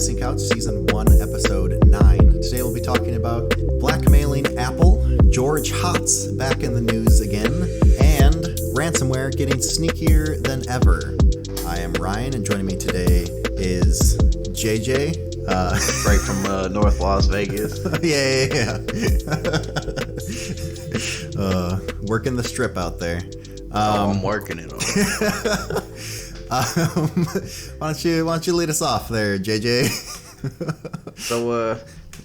Missing Couch, Season 1, Episode 9. Today we'll be talking about blackmailing Apple, George Hotz back in the news again, and ransomware getting sneakier than ever. I am Ryan, and joining me today is JJ. Right from North Las Vegas. Yeah. Working the strip out there. I'm working it on. Why don't you lead us off there, JJ? So,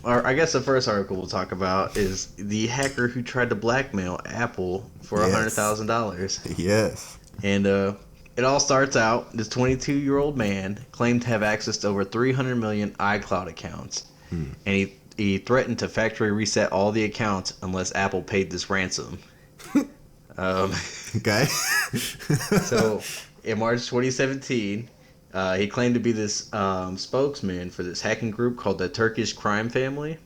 I guess the first article we'll talk about is the hacker who tried to blackmail Apple for $100,000. Yes. And it all starts out, this 22-year-old man claimed to have access to over 300 million iCloud accounts. And he threatened to factory reset all the accounts unless Apple paid this ransom. Okay. So, in March 2017, he claimed to be this spokesman for this hacking group called the Turkish Crime Family.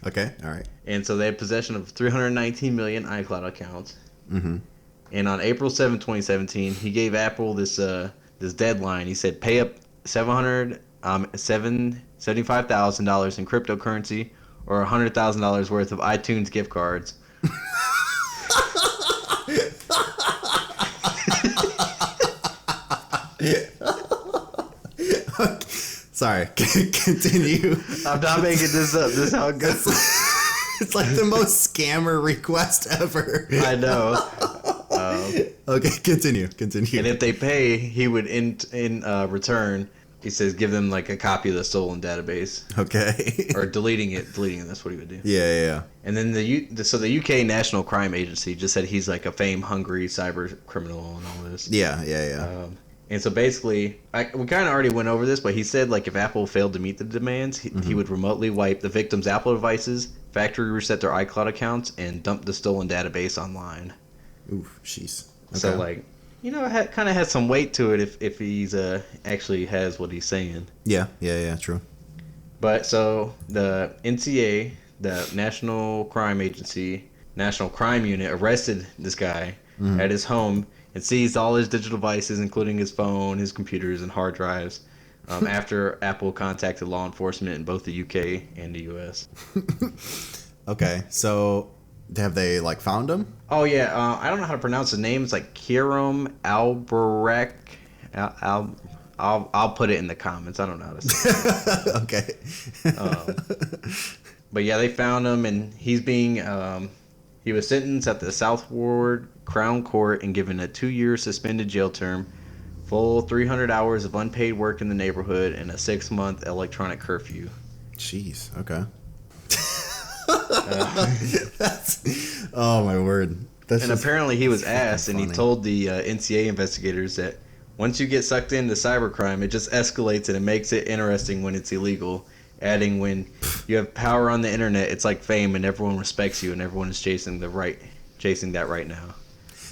Okay, all right. And so they had possession of 319 million iCloud accounts. Mm-hmm. And on April 7, 2017, he gave Apple this deadline. He said, pay up $75,000 in cryptocurrency or $100,000 worth of iTunes gift cards. Sorry, continue. I'm not making this up. This is how it goes. It's like the most scammer request ever. I know. Okay, continue. And if they pay, he would in return, he says, give them like a copy of the stolen database. Okay. Or deleting it. That's what he would do. Yeah. And then the UK National Crime Agency just said he's like a fame-hungry cyber criminal and all this. Yeah. And so basically, we kind of already went over this, but he said like if Apple failed to meet the demands, he would remotely wipe the victim's Apple devices, factory reset their iCloud accounts, and dump the stolen database online. Oof, jeez. Okay. So like, it kind of has some weight to it if he's actually has what he's saying. Yeah, true. But so the NCA, the National Crime Agency, National Crime Unit, arrested this guy at his home and seized all his digital devices, including his phone, his computers, and hard drives, after Apple contacted law enforcement in both the UK and the US. Okay, so have they found him? Oh yeah, I don't know how to pronounce his name. It's like Kiram Albarek. I'll put it in the comments. I don't know how to say it. Okay. But yeah, they found him, and he's being he was sentenced at the Southward Crown Court and given a 2-year suspended jail term, full 300 hours of unpaid work in the neighborhood, and a 6-month electronic curfew. Jeez. Okay. Oh my word. And apparently he was asked, and he told the NCA investigators that once you get sucked into cybercrime, it just escalates and it makes it interesting when it's illegal. Adding, when you have power on the internet, it's like fame, and everyone respects you, and everyone is chasing that right now.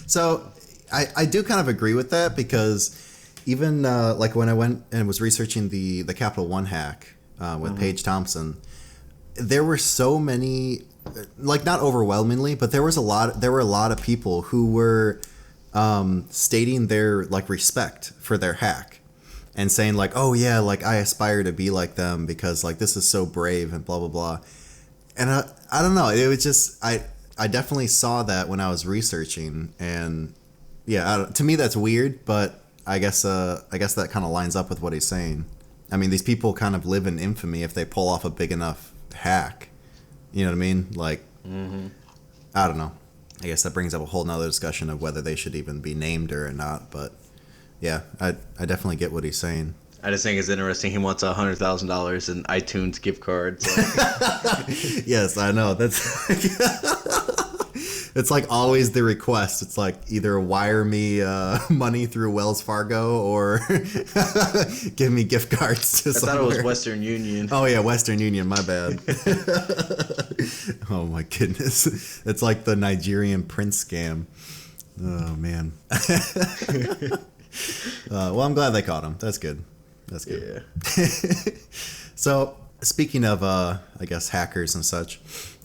So I do kind of agree with that, because even when I went and was researching the Capital One hack with Paige Thompson, there were so many, not overwhelmingly, but there were a lot of people who were stating their respect for their hack. And saying oh yeah, I aspire to be like them because this is so brave and blah blah blah. And I don't know, it was just I definitely saw that when I was researching, and yeah, to me that's weird, but I guess that kind of lines up with what he's saying. I mean, these people kind of live in infamy if they pull off a big enough hack. You know what I mean? I don't know. I guess that brings up a whole nother discussion of whether they should even be named or not, but. Yeah, I definitely get what he's saying. I just think it's interesting. He wants $100,000 in iTunes gift cards. Yes, I know. That's it's always the request. It's either wire me money through Wells Fargo or give me gift cards to somewhere. I thought it was Western Union. Oh yeah, Western Union. My bad. Oh my goodness, it's like the Nigerian prince scam. Oh man. Well, I'm glad they caught him. That's good. Yeah. So, speaking of, I guess, hackers and such,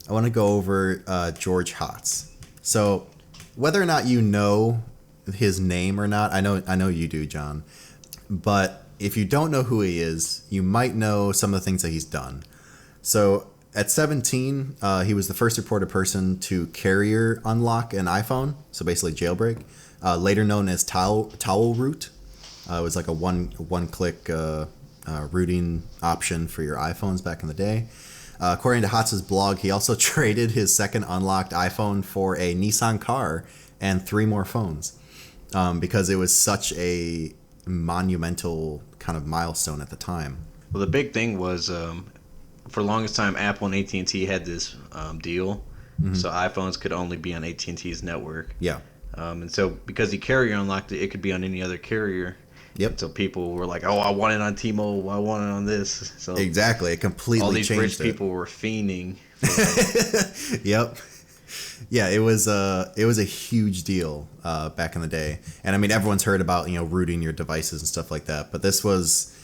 I want to go over George Hotz. So, whether or not you know his name or not, I know you do, John. But if you don't know who he is, you might know some of the things that he's done. So at 17, he was the first reported person to carrier unlock an iPhone, so basically jailbreak, later known as towel root. It was like a one-click rooting option for your iPhones back in the day. According to Hotz's blog, he also traded his second unlocked iPhone for a Nissan car and 3 more phones because it was such a monumental kind of milestone at the time. Well, the big thing was for the longest time, Apple and AT&T had this deal, so iPhones could only be on AT&T's network. Yeah. And so because he carrier unlocked it, it could be on any other carrier. Yep. So people were like, "Oh, I want it on T-Mobile. I want it on this." So exactly, it completely all these changed rich people were fiending. Yep. Yeah, it was a huge deal back in the day, and I mean everyone's heard about rooting your devices and stuff like that, but this was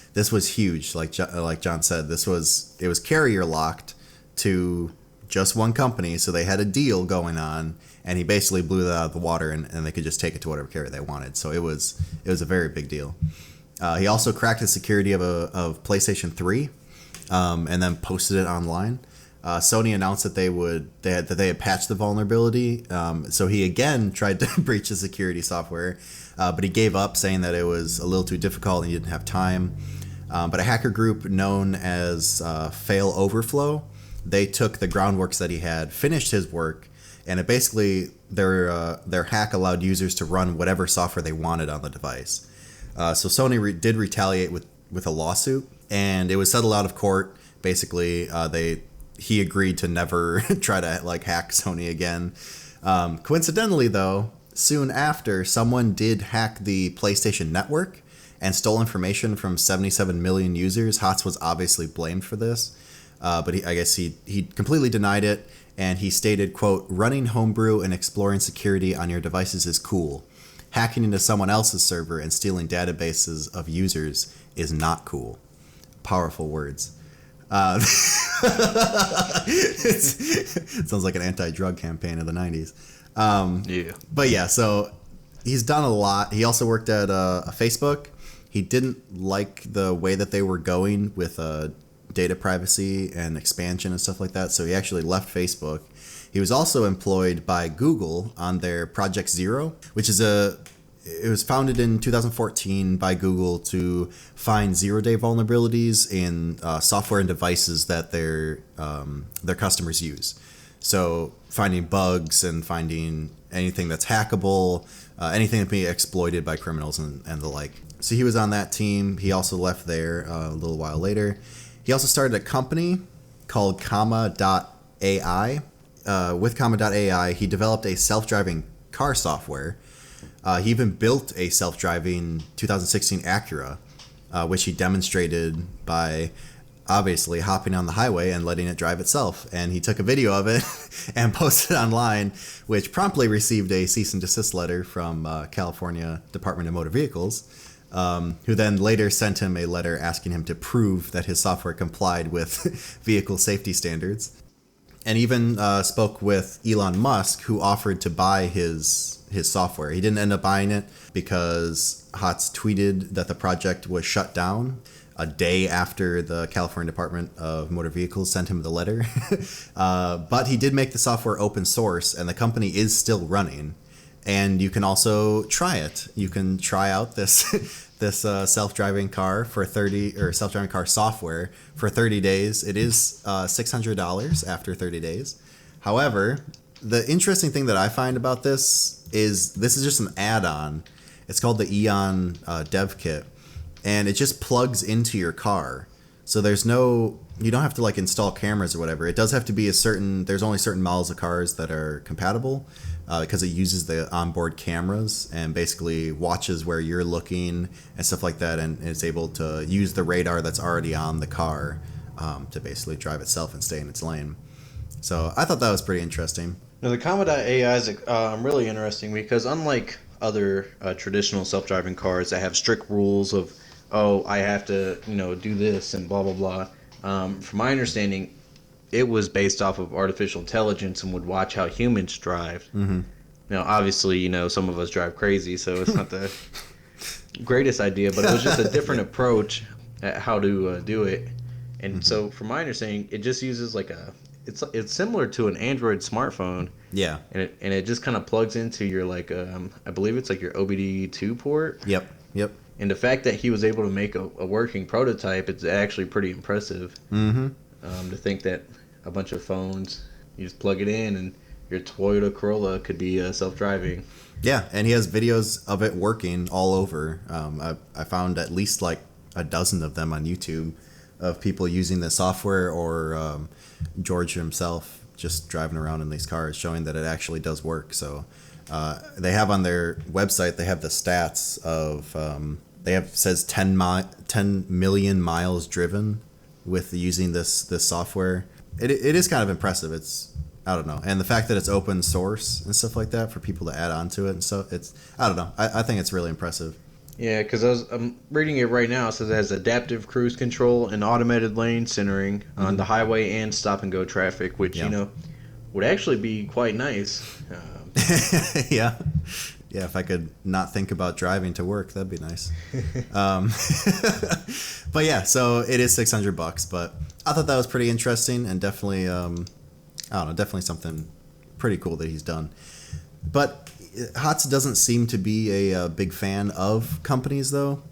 huge. Like John said, it was carrier locked to just one company, so they had a deal going on, and he basically blew that out of the water, and they could just take it to whatever carrier they wanted. So it was a very big deal. He also cracked the security of PlayStation 3, and then posted it online. Sony announced that they had patched the vulnerability. So he again tried to breach the security software, but he gave up, saying that it was a little too difficult and he didn't have time. But a hacker group known as Fail Overflow, they took the groundworks that he had, finished his work, and it basically their hack allowed users to run whatever software they wanted on the device. So Sony did retaliate with a lawsuit, and it was settled out of court. Basically, he agreed to never try to hack Sony again. Coincidentally, though, soon after, someone did hack the PlayStation Network and stole information from 77 million users. Hotz was obviously blamed for this, but I guess he completely denied it, and he stated, quote, "Running homebrew and exploring security on your devices is cool. Hacking into someone else's server and stealing databases of users is not cool." Powerful words. It sounds like an anti-drug campaign of the 90s. Yeah. But yeah, so he's done a lot. He also worked at Facebook. He didn't like the way that they were going with data privacy and expansion and stuff like that, so he actually left Facebook. He was also employed by Google on their Project Zero, which is it was founded in 2014 by Google to find zero-day vulnerabilities in software and devices that their customers use. So finding bugs and finding anything that's hackable, anything that can be exploited by criminals and the like. So he was on that team. He also left there a little while later. He also started a company called Comma.ai. With Comma.ai, he developed a self-driving car software. He even built a self-driving 2016 Acura, which he demonstrated by obviously hopping on the highway and letting it drive itself. And he took a video of it and posted it online, which promptly received a cease and desist letter from California Department of Motor Vehicles, who then later sent him a letter asking him to prove that his software complied with vehicle safety standards. And even spoke with Elon Musk, who offered to buy his software. He didn't end up buying it because Hotz tweeted that the project was shut down a day after the California Department of Motor Vehicles sent him the letter. But he did make the software open source, and the company is still running. And you can also try it. You can try out this self-driving car for self-driving car software for 30 days. It is $600 after 30 days. However, the interesting thing that I find about this is just an add-on. It's called the Eon Dev Kit, and it just plugs into your car. So you don't have to install cameras or whatever. It does have to be there's only certain models of cars that are compatible, because it uses the onboard cameras and basically watches where you're looking and stuff like that, and it's able to use the radar that's already on the car to basically drive itself and stay in its lane. So I thought that was pretty interesting. Now, the Comma.ai is really interesting because unlike other traditional self-driving cars that have strict rules of, I have to do this and blah, blah, blah. From my understanding, it was based off of artificial intelligence and would watch how humans drive. Mm-hmm. Now, obviously, some of us drive crazy, so it's not the greatest idea, but it was just a different approach at how to do it. And so, from my understanding, it just uses like it's similar to an Android smartphone. Yeah. And it just kind of plugs into your like I believe it's like your OBD2 port. Yep. And the fact that he was able to make a working prototype, it's actually pretty impressive. To think that a bunch of phones, you just plug it in and your Toyota Corolla could be self-driving. Yeah, and he has videos of it working all over. I found at least like a dozen of them on YouTube of people using the software or George himself just driving around in these cars showing that it actually does work. So they have on their website, they have the stats of, says 10 million miles driven with using this software. It is kind of impressive. I don't know. And the fact that it's open source and stuff like that for people to add on to it and stuff, I don't know. I think it's really impressive. Yeah, because I'm reading it right now. It says it has adaptive cruise control and automated lane centering on the highway and stop and go traffic, which, would actually be quite nice. Yeah. Yeah, if I could not think about driving to work, that'd be nice. But yeah, so it is $600, but I thought that was pretty interesting and definitely, definitely something pretty cool that he's done. But Hotz doesn't seem to be a big fan of companies, though.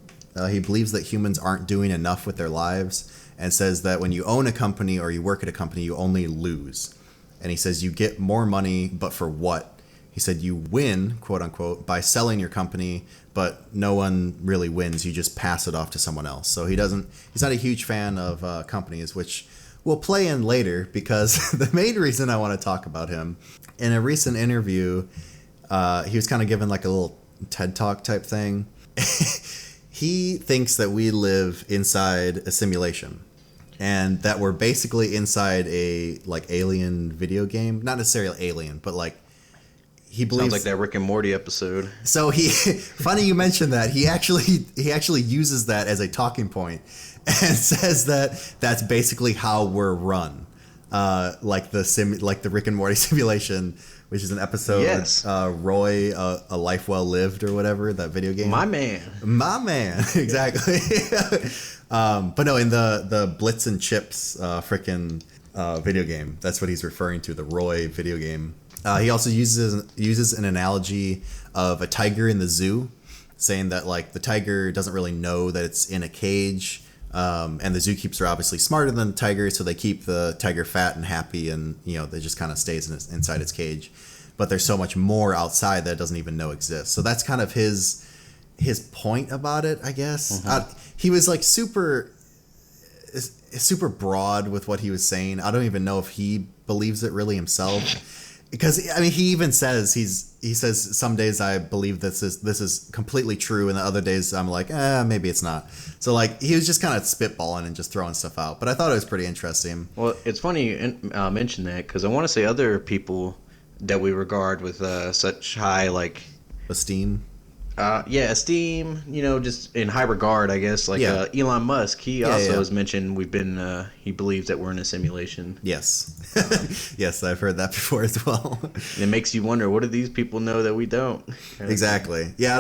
He believes that humans aren't doing enough with their lives and says that when you own a company or you work at a company, you only lose. And he says you get more money, but for what? He said you win, quote unquote, by selling your company, but no one really wins. You just pass it off to someone else. So he's not a huge fan of companies, which we'll play in later because the main reason I want to talk about him, in a recent interview, he was kind of given like a little TED Talk type thing. He thinks that we live inside a simulation and that we're basically inside a like alien video game. Not necessarily alien, but like he believes sounds like that Rick and Morty episode. So funny you mentioned that. He actually uses that as a talking point and says that that's basically how we're run. Like the Rick and Morty simulation, which is an episode. Yes. Roy, A Life Well Lived or whatever, that video game. My man, exactly. But no, in the Blitz and Chips frickin' video game, that's what he's referring to, the Roy video game. He also uses an analogy of a tiger in the zoo, saying that like the tiger doesn't really know that it's in a cage, and the zookeepers are obviously smarter than the tiger, so they keep the tiger fat and happy, and they just kind of stays inside its cage. But there's so much more outside that it doesn't even know exists. So that's kind of his point about it, I guess. He was like super broad with what he was saying. I don't even know if he believes it really himself. Because I mean, he even says he says some days I believe this is completely true, and the other days I'm like, maybe it's not. So like he was just kind of spitballing and just throwing stuff out. But I thought it was pretty interesting. Well, it's funny you mention that because I want to say other people that we regard with such high like esteem. Esteem, just in high regard, I guess. Like Elon Musk, he also has mentioned he believes that we're in a simulation. Yes. Yes, I've heard that before as well. And it makes you wonder, what do these people know that we don't? Exactly. Yeah, I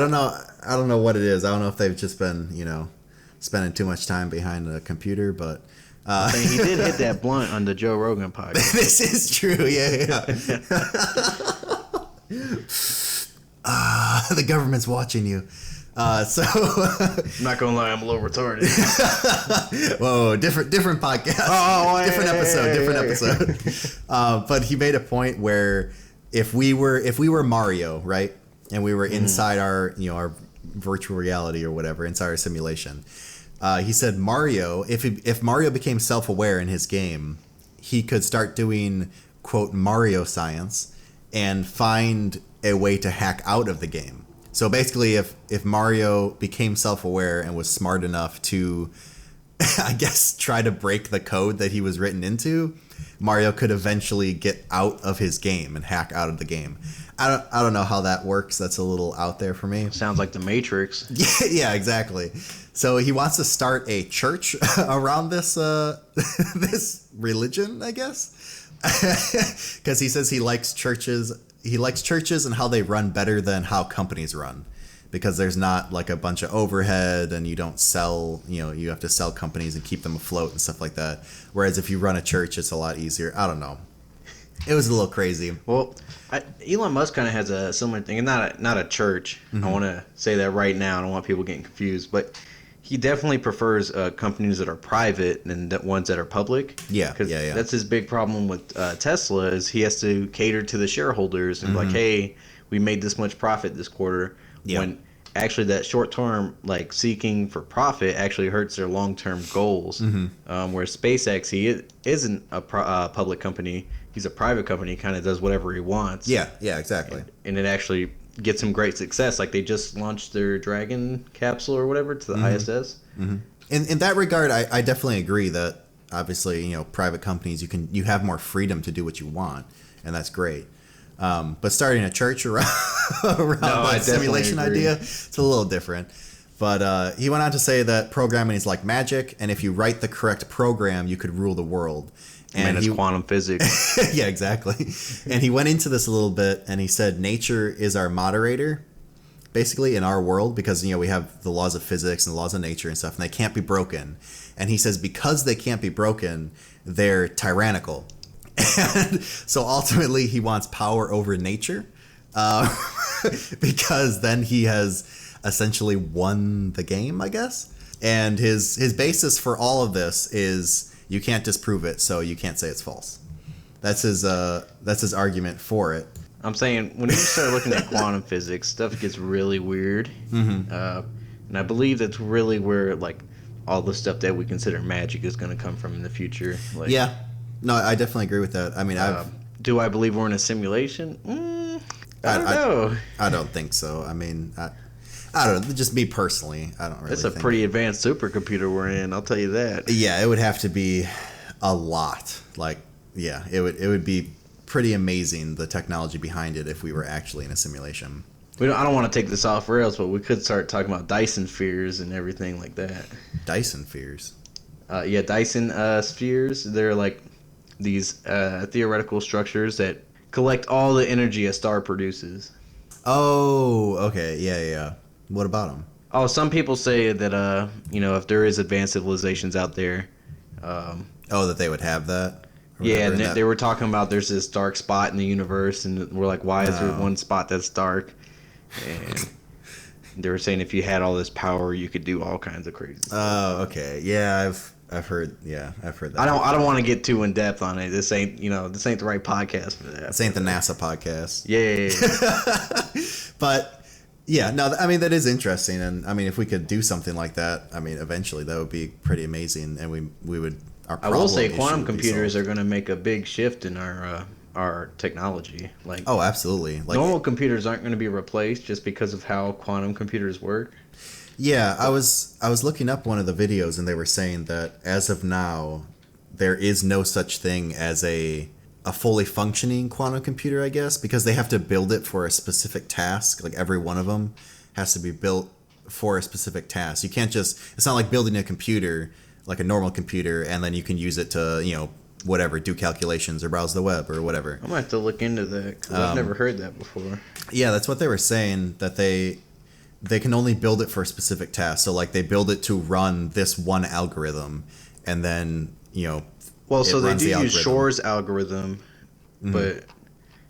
don't know what it is. I don't know if they've just been, spending too much time behind a computer, but... I mean, he did hit that blunt on the Joe Rogan podcast. This is true, yeah. The government's watching you. So I'm not gonna lie, I'm a little retarded. Whoa, different podcast. Oh, different episode. But he made a point where if we were Mario, right, and we were inside our virtual reality or whatever, inside our simulation, he said Mario, if Mario became self-aware in his game, he could start doing quote Mario science and find a way to hack out of the game. So basically, if Mario became self-aware and was smart enough to, I guess, try to break the code that he was written into, Mario could eventually get out of his game and hack out of the game. I don't know how that works. That's a little out there for me. Sounds like the Matrix. Yeah, exactly. So he wants to start a church around this this religion, I guess, because he says he likes churches. He likes churches and how they run better than how companies run. because there's not like a bunch of overhead, and you don't sell, you have to sell companies and keep them afloat and stuff like that. Whereas if you run a church, it's a lot easier. I don't know. It was a little crazy. Well, Elon Musk kind of has a similar thing, and not a church. I want to say that right now. I don't want people getting confused, but he definitely prefers companies that are private than the ones that are public. Yeah, because yeah. that's his big problem with Tesla is he has to cater to the shareholders and be like, hey, we made this much profit this quarter. Yeah. When actually that short term like seeking for profit actually hurts their long term goals. Whereas SpaceX, he isn't a public company. He's a private company. He kind of does whatever he wants. Yeah, exactly. And it actually gets him great success. Like they just launched their Dragon capsule or whatever to the ISS. In that regard, I definitely agree that obviously, private companies, you have more freedom to do what you want, and that's great. But starting a church around that simulation idea, it's a little different. But he went on to say that programming is like magic, and if you write the correct program, you could rule the world. And it's quantum physics. Yeah, exactly. And he went into this a little bit, and he said nature is our moderator, basically, in our world, because, we have the laws of physics and the laws of nature and stuff, and they can't be broken. And he says because they can't be broken, they're tyrannical. And so ultimately he wants power over nature, because then he has essentially won the game, I guess. And his basis for all of this is you can't disprove it, so you can't say it's false. That's his argument for it. I'm saying when you start looking at quantum physics, stuff gets really weird. And I believe that's really where like all the stuff that we consider magic is going to come from in the future. Like, yeah. No, I definitely agree with that. I mean, do I believe we're in a simulation? I don't know. I don't think so. I mean, I don't know. Just me personally, I don't really It's a pretty advanced supercomputer we're in, I'll tell you that. Yeah, it would have to be a lot. Like, yeah, it would be pretty amazing, the technology behind it, if we were actually in a simulation. I don't want to take this off rails, but we could start talking about Dyson spheres and everything like that. Dyson spheres? Yeah, Dyson spheres. They're like these theoretical structures that collect all the energy a star produces. Oh, okay. Yeah. What about them? Oh, some people say that, if there is advanced civilizations out there. That they would have that? Yeah, and they were talking about there's this dark spot in the universe, and we're like, why is there one spot that's dark? And they were saying if you had all this power, you could do all kinds of crazy stuff. Oh, okay. Yeah, I've heard that. I don't want to get too in depth on it. This ain't the right podcast for that. This ain't the NASA podcast. Yeah. But yeah, no, I mean, that is interesting, and I mean, if we could do something like that, I mean, eventually that would be pretty amazing, and we would. I will say, quantum computers are going to make a big shift in our technology. Like, oh, absolutely. Like, normal computers aren't going to be replaced just because of how quantum computers work. Yeah, I was looking up one of the videos, and they were saying that as of now, there is no such thing as a fully functioning quantum computer, I guess, because they have to build it for a specific task. Like every one of them has to be built for a specific task. You can't just, it's not like building a computer, like a normal computer, and then you can use it to, whatever, do calculations or browse the web or whatever. I might have to look into that, because I've never heard that before. Yeah, that's what they were saying, that they can only build it for a specific task. So like they build it to run this one algorithm, and then, well, so they do use Shor's algorithm, but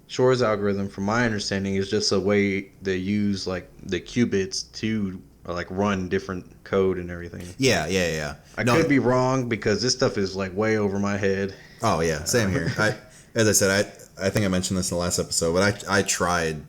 Shor's algorithm, from my understanding, is just a way they use like the qubits to like run different code and everything. Yeah. I could be wrong, because this stuff is like way over my head. Oh yeah, same here. As I said, I think I mentioned this in the last episode, but I tried.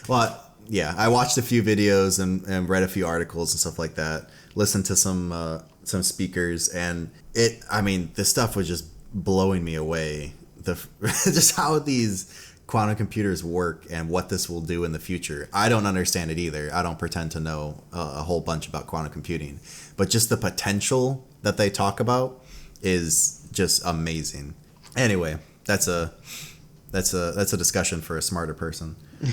Well, yeah, I watched a few videos and read a few articles and stuff like that. Listened to some speakers, and this stuff was just blowing me away. Just how these quantum computers work and what this will do in the future. I don't understand it either. I don't pretend to know a whole bunch about quantum computing, but just the potential that they talk about is just amazing. Anyway, that's a discussion for a smarter person. We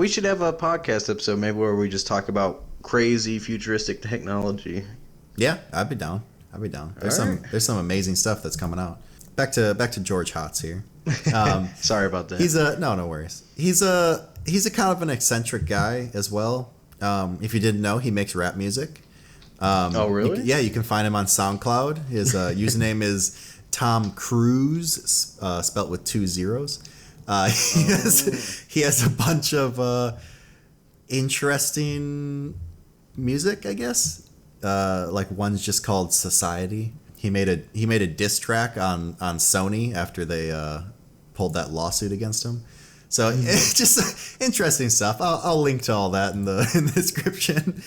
should have a podcast episode maybe where we just talk about crazy futuristic technology. Yeah, I'd be down. There's some amazing stuff that's coming out. Back to George Hotz here. Sorry about that. No worries. He's he's a kind of an eccentric guy as well. If you didn't know, he makes rap music. Oh, really? You can find him on SoundCloud. His username is Tom Cruise, spelt with 2 zeros. He has a bunch of interesting music, I guess. Like one's just called Society. He made a diss track on Sony after they pulled that lawsuit against him. So it's just interesting stuff. I'll link to all that in the description.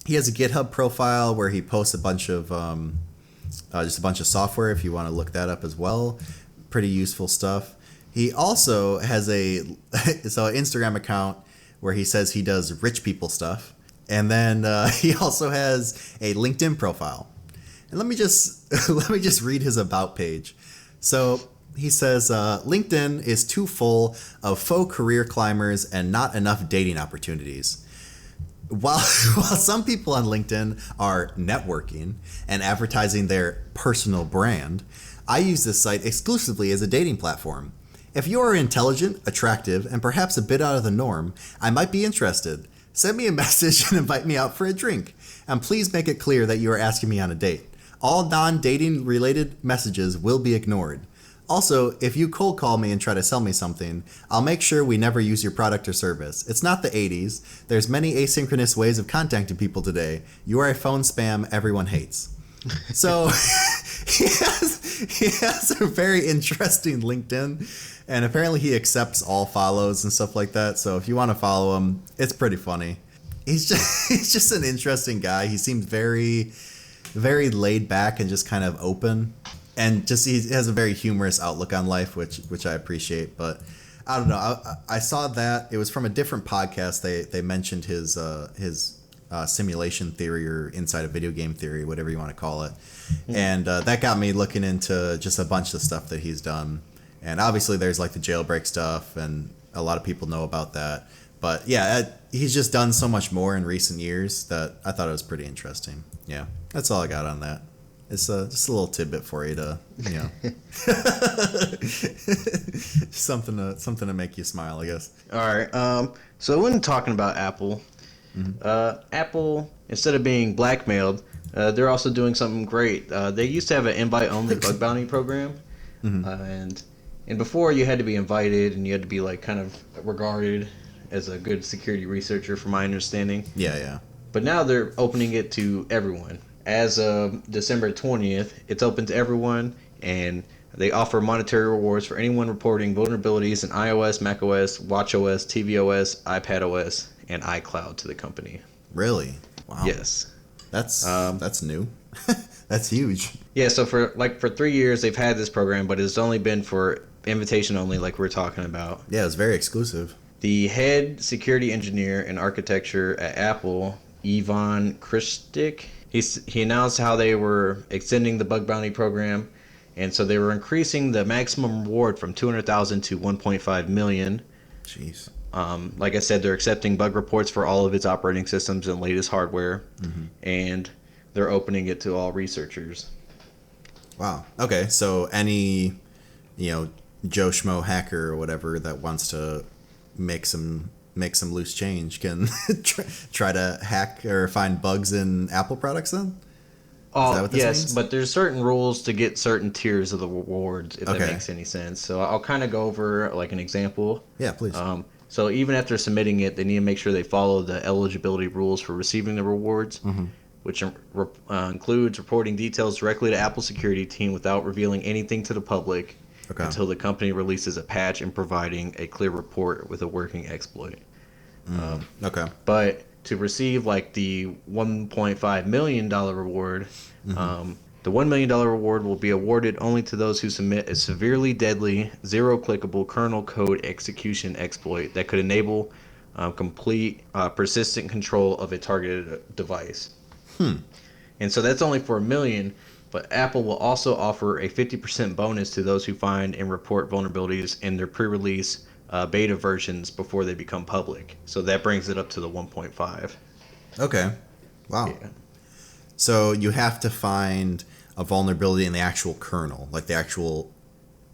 He has a GitHub profile where he posts a bunch of just a bunch of software if you want to look that up as well. Pretty useful stuff. He also has an Instagram account where he says he does rich people stuff. And then he also has a LinkedIn profile. And let me just read his about page. So he says, LinkedIn is too full of faux career climbers and not enough dating opportunities. While some people on LinkedIn are networking and advertising their personal brand, I use this site exclusively as a dating platform. If you are intelligent, attractive, and perhaps a bit out of the norm, I might be interested. Send me a message and invite me out for a drink. And please make it clear that you are asking me on a date. All non-dating related messages will be ignored. Also, if you cold call me and try to sell me something, I'll make sure we never use your product or service. It's not the 80s. There's many asynchronous ways of contacting people today. You are a phone spam everyone hates. So he has a very interesting LinkedIn, and apparently he accepts all follows and stuff like that. So if you want to follow him, it's pretty funny. He's just an interesting guy. He seems very, very laid back and just kind of open. And just he has a very humorous outlook on life, which I appreciate. But I don't know. I saw that it was from a different podcast. They mentioned his simulation theory or inside a video game theory, whatever you want to call it. And that got me looking into just a bunch of stuff that he's done. And obviously there's like the jailbreak stuff, and a lot of people know about that. But yeah, he's just done so much more in recent years that I thought it was pretty interesting. Yeah, that's all I got on that. It's just a little tidbit for you to, something to make you smile, I guess. All right. So when talking about Apple, Apple, instead of being blackmailed, they're also doing something great. They used to have an invite-only bug bounty program, and before you had to be invited and you had to be like kind of regarded as a good security researcher, from my understanding. Yeah. But now they're opening it to everyone. As of December 20th, it's open to everyone, and they offer monetary rewards for anyone reporting vulnerabilities in iOS, macOS, watchOS, tvOS, iPadOS, and iCloud to the company. Really? Wow. Yes. That's new. That's huge. Yeah, so for 3 years they've had this program, but it's only been for invitation only, like we're talking about. Yeah, it's very exclusive. The head security engineer and architecture at Apple, Ivan Kristic, he announced how they were extending the bug bounty program, and so they were increasing the maximum reward from $200,000 to $1.5 million. Jeez. Like I said, they're accepting bug reports for all of its operating systems and latest hardware, and they're opening it to all researchers. Wow. Okay, so any, Joe Schmo hacker or whatever that wants to make some loose change can try to hack or find bugs in Apple products then? Oh, yes, means? But there's certain rules to get certain tiers of the rewards, if that makes any sense. So I'll kind of go over like an example. Yeah, please. So even after submitting it, they need to make sure they follow the eligibility rules for receiving the rewards, which includes reporting details directly to Apple security team without revealing anything to the public until the company releases a patch and providing a clear report with a working exploit. But to receive like the $1.5 million reward, the $1 million reward will be awarded only to those who submit a severely deadly, zero-clickable kernel code execution exploit that could enable complete, persistent control of a targeted device. And so that's only for $1 million, but Apple will also offer a 50% bonus to those who find and report vulnerabilities in their pre-release beta versions before they become public. So that brings it up to the 1.5. Okay. Wow. Yeah. So you have to find a vulnerability in the actual kernel, like the actual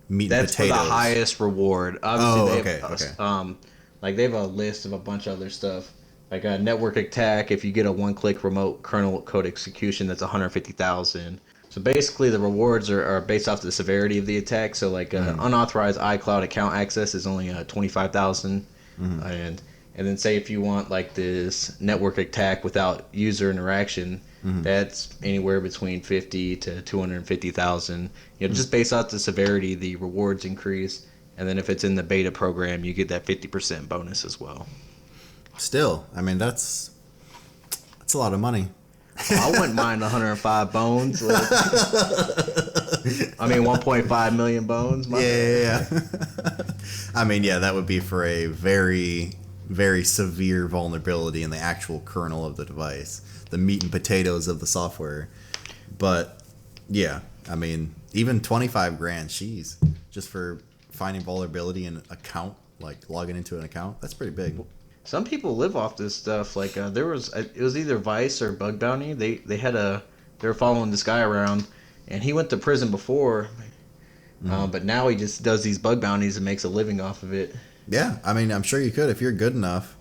meat and potatoes. That's for the highest reward. Obviously, okay. Like they have a list of a bunch of other stuff. Like a network attack, if you get a one-click remote kernel code execution, that's 150,000. So basically, the rewards are based off the severity of the attack. So like unauthorized iCloud account access is only 25,000, and then say if you want like this network attack without user interaction, that's anywhere between 50 to 250,000. You know, just based off the severity, the rewards increase. And then if it's in the beta program, you get that 50% bonus as well. Still, I mean, that's a lot of money. I wouldn't mind 105 bones. Like, I mean, 1.5 million bones. Yeah. I mean, yeah, that would be for a very, very severe vulnerability in the actual kernel of the device, the meat and potatoes of the software. But yeah, I mean, even 25 grand, jeez, just for finding vulnerability in an account, like logging into an account, that's pretty big. Some people live off this stuff. Like there was, it was either Vice or Bug Bounty. They were following this guy around, and he went to prison before, but now he just does these bug bounties and makes a living off of it. Yeah, I mean, I'm sure you could if you're good enough.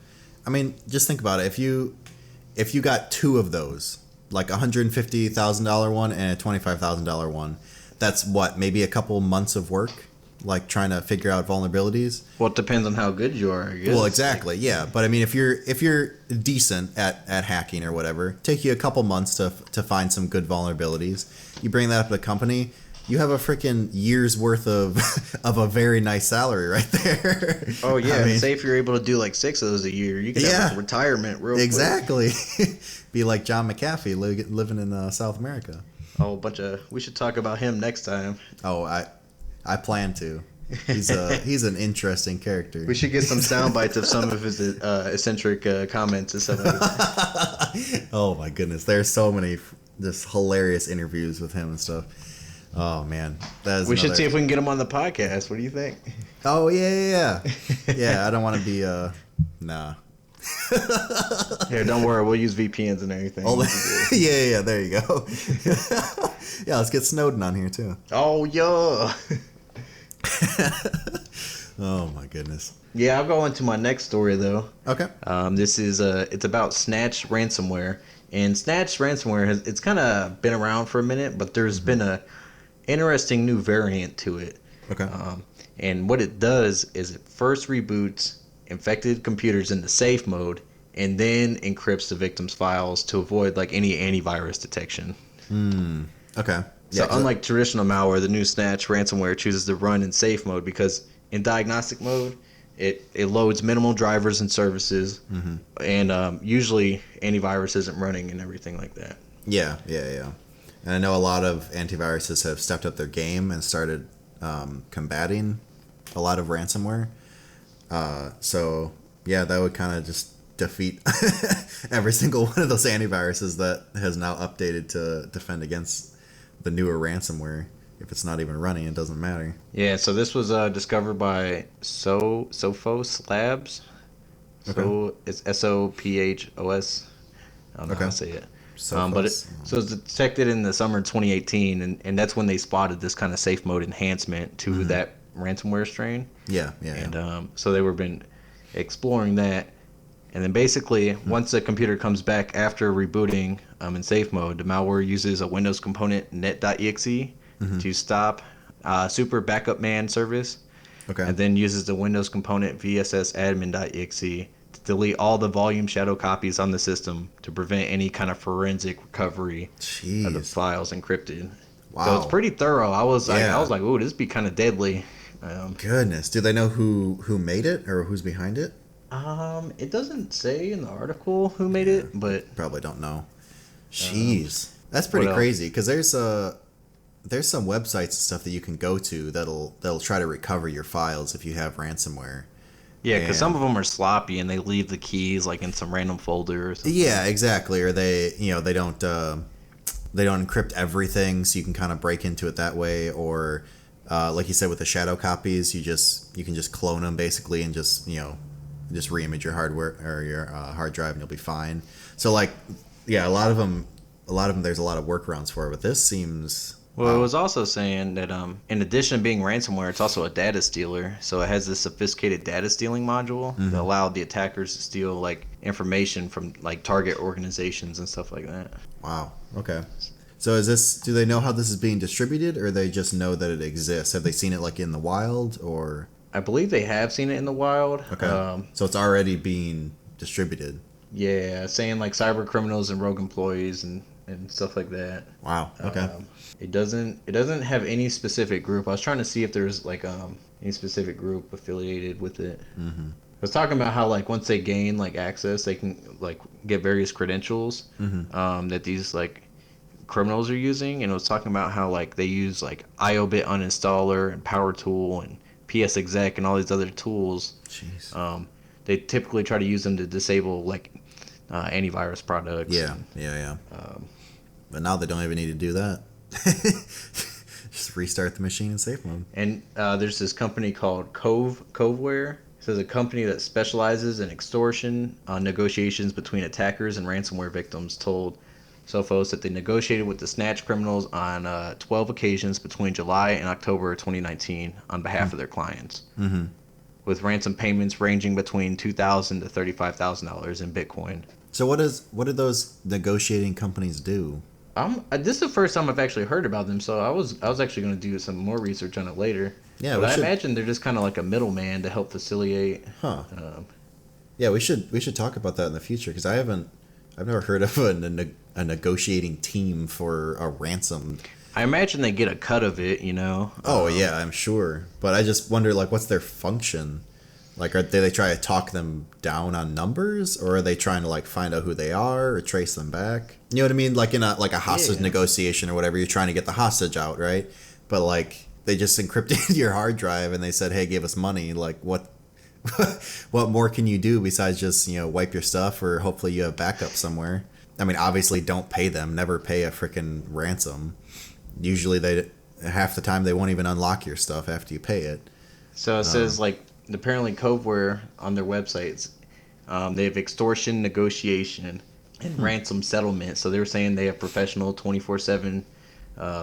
I mean, just think about it. If you got two of those, like $150,000 one and a $25,000 one, that's what, maybe a couple months of work, like trying to figure out vulnerabilities. Well, it depends on how good you are, I guess. Well, exactly, yeah. But I mean, if you're decent at hacking or whatever, take you a couple months to find some good vulnerabilities. You bring that up to the company, you have a freaking year's worth of a very nice salary right there. Oh yeah, I mean, say if you're able to do like 6 of those a year, you could have like retirement real quick. Exactly. Be like John McAfee living in South America. Oh, we should talk about him next time. Oh, I plan to. He's an interesting character. We should get some sound bites of some of his eccentric comments and stuff like that. Oh my goodness, there's so many just hilarious interviews with him and stuff. Oh man, we should see if we can get him on the podcast. What do you think? Oh yeah. Yeah, I don't want to be nah. Here, don't worry, we'll use VPNs and everything. Yeah, there you go. Yeah, let's get Snowden on here too. Oh yeah. Oh my goodness. Yeah, I'll go into my next story though. Okay. This is it's about Snatch ransomware, and Snatch ransomware it's kind of been around for a minute, but there's been a interesting new variant to it. Okay. And what it does is it first reboots infected computers into safe mode, and then encrypts the victim's files to avoid like any antivirus detection. Okay. So unlike traditional malware, the new Snatch ransomware chooses to run in safe mode because in diagnostic mode, it loads minimal drivers and services, and usually antivirus isn't running and everything like that. Yeah. And I know a lot of antiviruses have stepped up their game and started combating a lot of ransomware. So yeah, that would kind of just defeat every single one of those antiviruses that has now updated to defend against the newer ransomware. If it's not even running, it doesn't matter. Yeah, so this was discovered by Sophos Labs. So it's Sophos. I don't know how to say it. But it was detected in the summer of 2018, and that's when they spotted this kind of safe mode enhancement to that ransomware strain. Yeah. And so they were been exploring that, and then basically once the computer comes back after rebooting in safe mode, the malware uses a Windows component net.exe to stop super backup man service, and then uses the Windows component vssadmin.exe to delete all the volume shadow copies on the system to prevent any kind of forensic recovery of the files encrypted. Wow. So it's pretty thorough. I was like, ooh, this would be kind of deadly. Goodness, do they know who made it or who's behind it? It doesn't say in the article who made it, but probably don't know. Jeez, that's pretty crazy. Because there's some websites and stuff that you can go to that'll try to recover your files if you have ransomware. Yeah, because some of them are sloppy and they leave the keys like in some random folder or something. Yeah, exactly. Or they don't encrypt everything, so you can kind of break into it that way. Or like you said with the shadow copies, you can just clone them basically and just reimage your hardware or your hard drive and you'll be fine. So like, yeah, a lot of them there's a lot of workarounds for it, but this seems Well, it was also saying that in addition to being ransomware, it's also a data stealer. So it has this sophisticated data stealing module that allowed the attackers to steal like information from like target organizations and stuff like that. Wow. Okay. So is this? Do they know how this is being distributed, or they just know that it exists? Have they seen it like in the wild, or? I believe they have seen it in the wild. Okay. So it's already being distributed. Yeah, saying like cyber criminals and rogue employees and stuff like that. Wow. Okay. It doesn't have any specific group. I was trying to see if there's like any specific group affiliated with it. I was talking about how like once they gain like access, they can like get various credentials that these like criminals are using, and it was talking about how like they use like IOBit uninstaller and power tool and PS exec and all these other tools. Jeez. They typically try to use them to disable like antivirus products. Yeah. But now they don't even need to do that. Just restart the machine in safe mode. And there's this company called Coveware. It says a company that specializes in extortion negotiations between attackers and ransomware victims told Sophos that they negotiated with the snatch criminals on 12 occasions between July and October 2019 on behalf of their clients, with ransom payments ranging between $2,000 to $35,000 in Bitcoin. So what do those negotiating companies do? This is the first time I've actually heard about them, so I was actually going to do some more research on it later. Yeah, but I imagine they're just kind of like a middleman to help facilitate. Yeah, we should talk about that in the future, because I've never heard of a negotiating team for a ransom. I imagine they get a cut of it, you know. Oh yeah, I'm sure, but I just wonder like what's their function. Like, are they try to talk them down on numbers, or are they trying to like find out who they are or trace them back? You know what I mean? Like in a hostage negotiation or whatever, you're trying to get the hostage out, right? But like they just encrypted your hard drive and they said, "Hey, give us money." Like what more can you do besides just wipe your stuff, or hopefully you have backup somewhere? I mean, obviously, don't pay them. Never pay a freaking ransom. Usually, half the time they won't even unlock your stuff after you pay it. So it says like. Apparently, Coveware on their websites, they have extortion, negotiation, and ransom settlement. So they're saying they have professional 24/7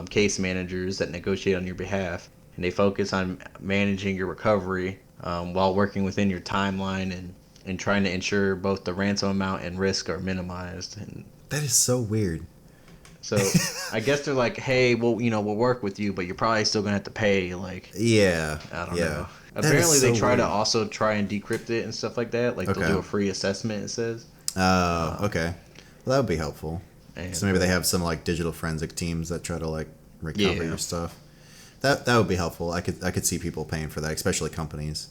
case managers that negotiate on your behalf, and they focus on managing your recovery while working within your timeline and trying to ensure both the ransom amount and risk are minimized. And that is so weird. So I guess they're like, hey, well, we'll work with you, but you're probably still gonna have to pay. Like, yeah, I don't know. Apparently, they try to also try and decrypt it and stuff like that. Like, they'll do a free assessment, it says. Okay. Well, that would be helpful. So maybe they have some, like, digital forensic teams that try to, like, recover your stuff. That would be helpful. I could see people paying for that, especially companies.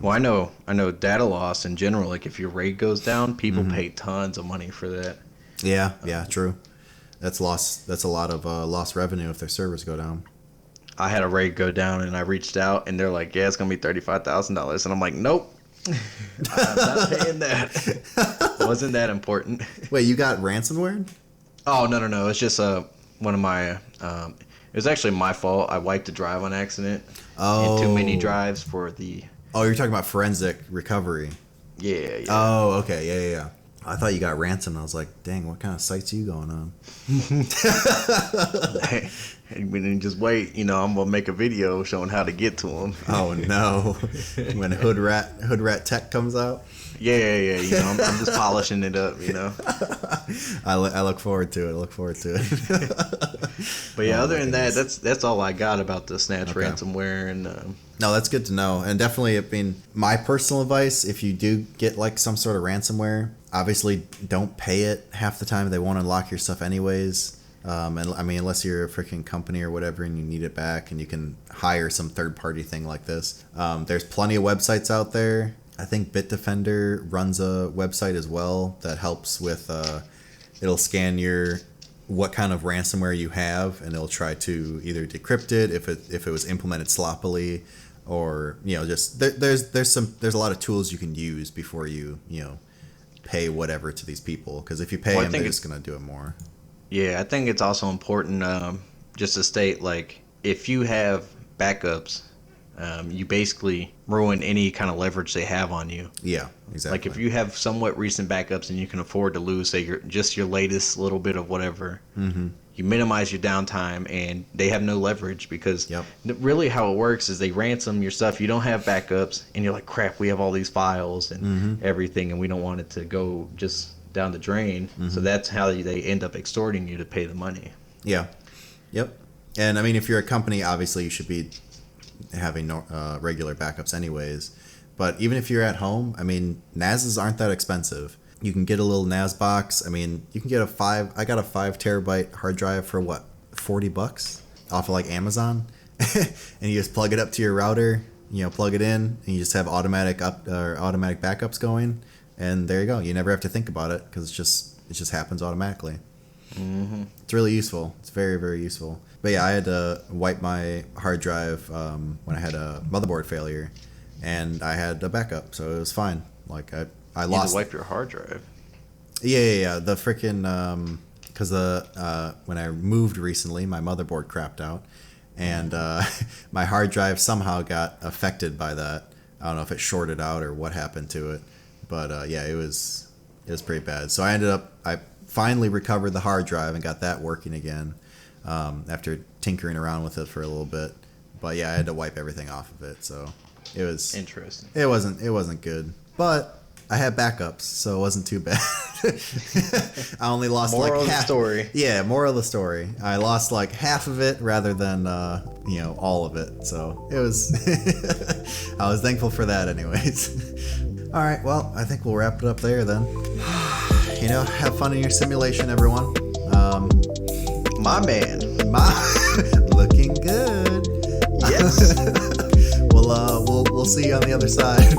Well, I know data loss in general. Like, if your RAID goes down, people pay tons of money for that. Yeah, true. That's a lot of lost revenue if their servers go down. I had a RAID go down, and I reached out, and they're like, "Yeah, it's gonna be $35,000," and I'm like, "Nope, I'm not paying that." It wasn't that important. Wait, you got ransomware? Oh no! It's just one of my. It was actually my fault. I wiped a drive on accident. Oh. And too many drives for the. Oh, you're talking about forensic recovery. Yeah. Oh, okay, yeah. I thought you got ransomed. I was like, dang, what kind of sites are you going on? Hey, just wait. I'm gonna make a video showing how to get to them. Oh no! When Hood Rat Tech comes out. Yeah. I'm just polishing it up. I look forward to it. But yeah, other than that, that's all I got about the Snatch ransomware and. No, that's good to know, and definitely, I mean, my personal advice: if you do get like some sort of ransomware, obviously don't pay it. Half the time, they won't unlock your stuff anyways. And I mean, unless you're a freaking company or whatever and you need it back, and you can hire some third-party thing like this. There's plenty of websites out there. I think Bitdefender runs a website as well that helps with. It'll scan what kind of ransomware you have, and it'll try to either decrypt it if it was implemented sloppily, or just there's a lot of tools you can use before you pay whatever to these people, because if you pay them, they're just gonna do it more. Yeah, I think it's also important just to state, like, if you have backups, you basically ruin any kind of leverage they have on you. Yeah, exactly. Like, if you have somewhat recent backups and you can afford to lose, say, your latest little bit of whatever, you minimize your downtime, and they have no leverage because really how it works is they ransom your stuff. You don't have backups, and you're like, crap, we have all these files and everything, and we don't want it to go just down the drain. So that's how they end up extorting you to pay the money. Yeah. Yep. And I mean, if you're a company, obviously you should be having regular backups anyways. But even if you're at home, I mean, NASs aren't that expensive. You can get a little NAS box. I mean, you can get I got a 5 terabyte hard drive for what, $40 off of like Amazon. And you just plug it up to your router, plug it in, and you just have automatic backups going. And there you go. You never have to think about it because it just happens automatically. It's really useful. It's very, very useful. But yeah, I had to wipe my hard drive when I had a motherboard failure, and I had a backup, so it was fine. Like I lost. You had to wipe your hard drive. Yeah. The freaking because when I moved recently, my motherboard crapped out, and my hard drive somehow got affected by that. I don't know if it shorted out or what happened to it, but yeah, it was pretty bad. So I finally recovered the hard drive and got that working again after tinkering around with it for a little bit. But yeah, I had to wipe everything off of it, so it was interesting. It wasn't good, but I had backups, so it wasn't too bad. I only lost moral like of half. The story. Yeah, moral of the story. I lost like half of it rather than all of it. So it was. I was thankful for that, anyways. All right, well, I think we'll wrap it up there then. Have fun in your simulation, everyone. My man. Looking good. Yes. We'll see you on the other side.